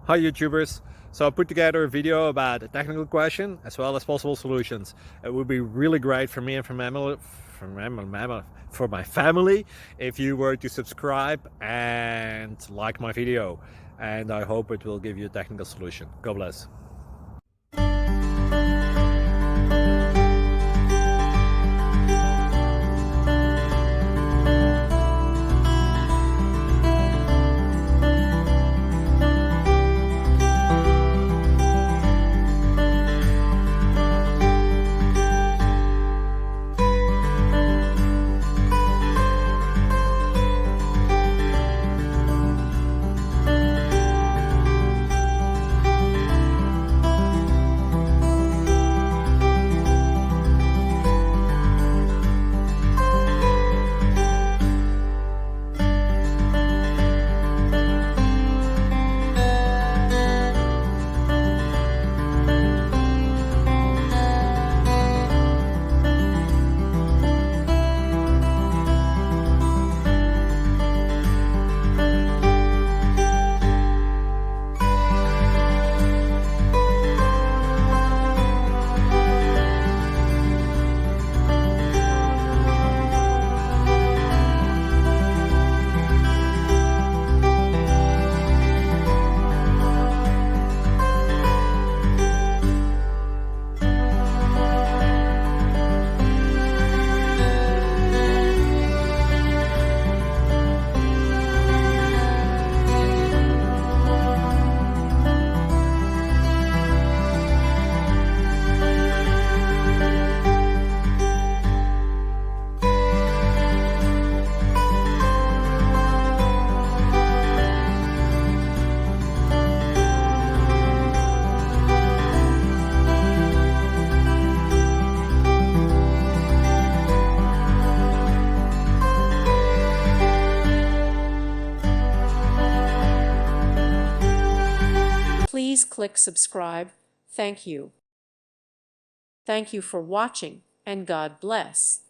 Hi YouTubers! So I put together a video about a technical question as well as possible solutions. It would be really great for me and for my family if you were to subscribe and like my video, and I hope it will give you a technical solution. God bless. Please click subscribe. Thank you. Thank you for watching, and God bless.